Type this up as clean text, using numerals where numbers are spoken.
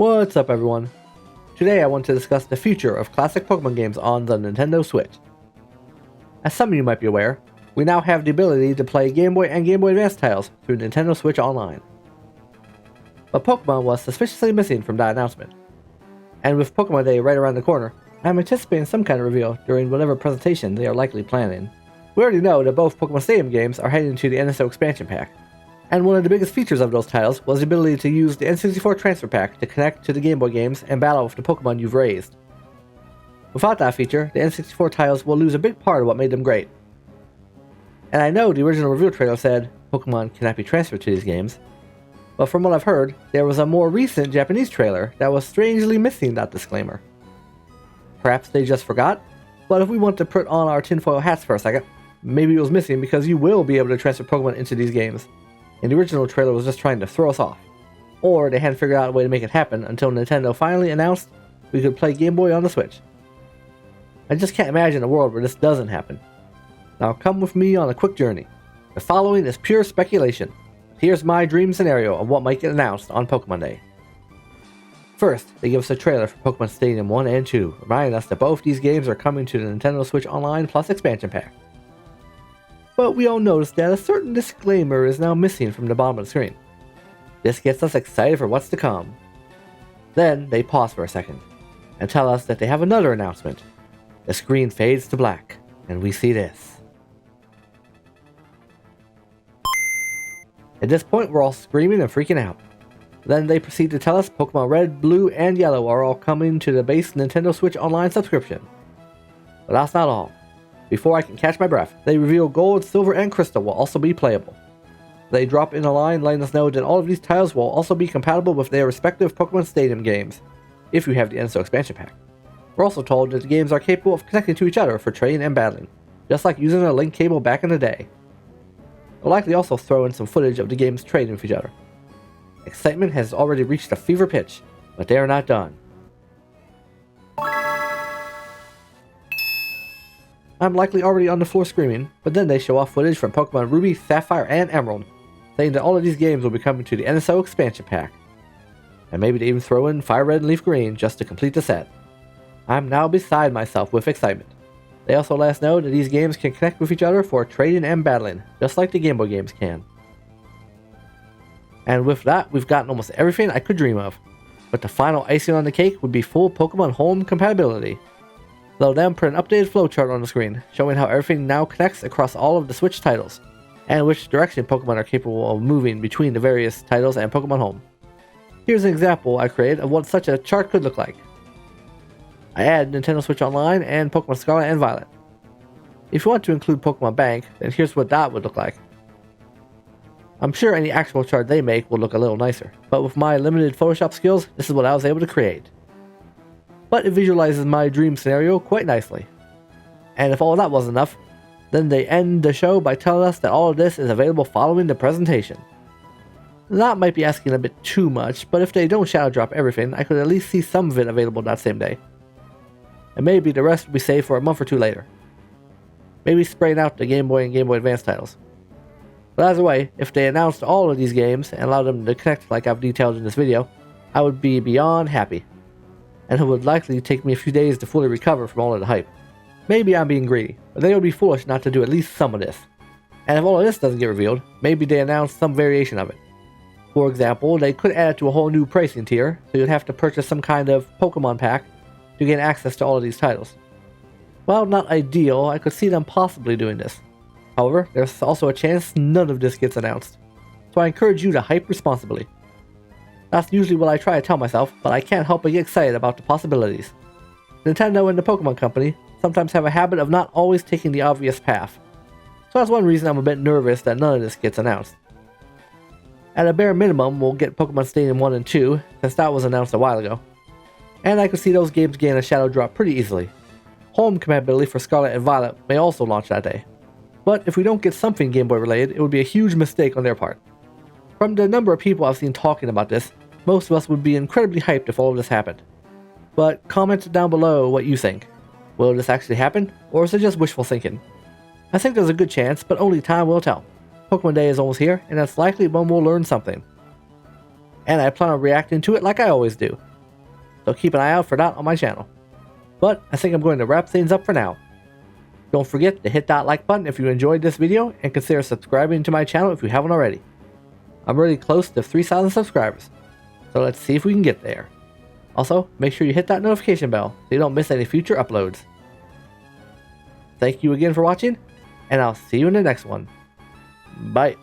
What's up everyone? Today I want to discuss the future of classic Pokemon games on the Nintendo Switch. As some of you might be aware, we now have the ability to play Game Boy and Game Boy Advance titles through Nintendo Switch Online. But Pokemon was suspiciously missing from that announcement. And with Pokemon Day right around the corner, I am anticipating some kind of reveal during whatever presentation they are likely planning. We already know that both Pokemon Stadium games are heading to the NSO expansion pack, and one of the biggest features of those titles was the ability to use the N64 transfer pack to connect to the Game Boy games and battle with the Pokemon you've raised. Without that feature, the N64 titles will lose a big part of what made them great. And I know the original reveal trailer said Pokemon cannot be transferred to these games, but from what I've heard, there was a more recent Japanese trailer that was strangely missing that disclaimer. Perhaps they just forgot, but if we want to put on our tinfoil hats for a second, maybe it was missing because you will be able to transfer Pokemon into these games, and the original trailer was just trying to throw us off. Or they hadn't figured out a way to make it happen until Nintendo finally announced we could play Game Boy on the Switch. I just can't imagine a world where this doesn't happen. Now come with me on a quick journey. The following is pure speculation. Here's my dream scenario of what might get announced on Pokemon Day. First, they give us a trailer for Pokemon Stadium 1 and 2, reminding us that both these games are coming to the Nintendo Switch Online Plus expansion pack. But we all notice that a certain disclaimer is now missing from the bottom of the screen. This gets us excited for what's to come. Then they pause for a second and tell us that they have another announcement. The screen fades to black and we see this. At this point we're all screaming and freaking out. Then they proceed to tell us Pokemon Red, Blue, and Yellow are all coming to the base Nintendo Switch Online subscription. But that's not all. Before I can catch my breath, they reveal Gold, Silver, and Crystal will also be playable. They drop in a line letting us know that all of these titles will also be compatible with their respective Pokemon Stadium games, if you have the NSO expansion pack. We're also told that the games are capable of connecting to each other for trading and battling, just like using a link cable back in the day. They'll likely also throw in some footage of the games trading with each other. Excitement has already reached a fever pitch, but they are not done. I'm likely already on the floor screaming, but then they show off footage from Pokemon Ruby, Sapphire, and Emerald, saying that all of these games will be coming to the NSO expansion pack. And maybe they even throw in Fire Red and Leaf Green just to complete the set. I'm now beside myself with excitement. They also let us know that these games can connect with each other for trading and battling, just like the Game Boy games can. And with that, we've gotten almost everything I could dream of. But the final icing on the cake would be full Pokemon Home compatibility. They'll then put an updated flowchart on the screen, showing how everything now connects across all of the Switch titles, and which direction Pokemon are capable of moving between the various titles and Pokemon Home. Here's an example I created of what such a chart could look like. I add Nintendo Switch Online and Pokemon Scarlet and Violet. If you want to include Pokemon Bank, then here's what that would look like. I'm sure any actual chart they make will look a little nicer, but with my limited Photoshop skills, this is what I was able to create. But it visualizes my dream scenario quite nicely. And if all that wasn't enough, then they end the show by telling us that all of this is available following the presentation. That might be asking a bit too much, but if they don't shadow drop everything, I could at least see some of it available that same day. And maybe the rest will be saved for a month or two later. Maybe spraying out the Game Boy and Game Boy Advance titles. But either way, if they announced all of these games and allowed them to connect like I've detailed in this video, I would be beyond happy. And it would likely take me a few days to fully recover from all of the hype. Maybe I'm being greedy, but they would be foolish not to do at least some of this. And if all of this doesn't get revealed, maybe they announce some variation of it. For example, they could add it to a whole new pricing tier, so you'd have to purchase some kind of Pokemon pack to gain access to all of these titles. While not ideal, I could see them possibly doing this. However, there's also a chance none of this gets announced, so I encourage you to hype responsibly. That's usually what I try to tell myself, but I can't help but get excited about the possibilities. Nintendo and the Pokemon Company sometimes have a habit of not always taking the obvious path, so that's one reason I'm a bit nervous that none of this gets announced. At a bare minimum, we'll get Pokemon Stadium 1 and 2, since that was announced a while ago. And I could see those games gain a shadow drop pretty easily. Home compatibility for Scarlet and Violet may also launch that day. But if we don't get something Game Boy related, it would be a huge mistake on their part. From the number of people I've seen talking about this, most of us would be incredibly hyped if all of this happened. But comment down below what you think. Will this actually happen, or is it just wishful thinking? I think there's a good chance, but only time will tell. Pokemon Day is almost here, and it's likely when we'll learn something. And I plan on reacting to it like I always do, so keep an eye out for that on my channel. But I think I'm going to wrap things up for now. Don't forget to hit that like button if you enjoyed this video, and consider subscribing to my channel if you haven't already. I'm really close to 3,000 subscribers, so let's see if we can get there. Also, make sure you hit that notification bell so you don't miss any future uploads. Thank you again for watching, and I'll see you in the next one. Bye.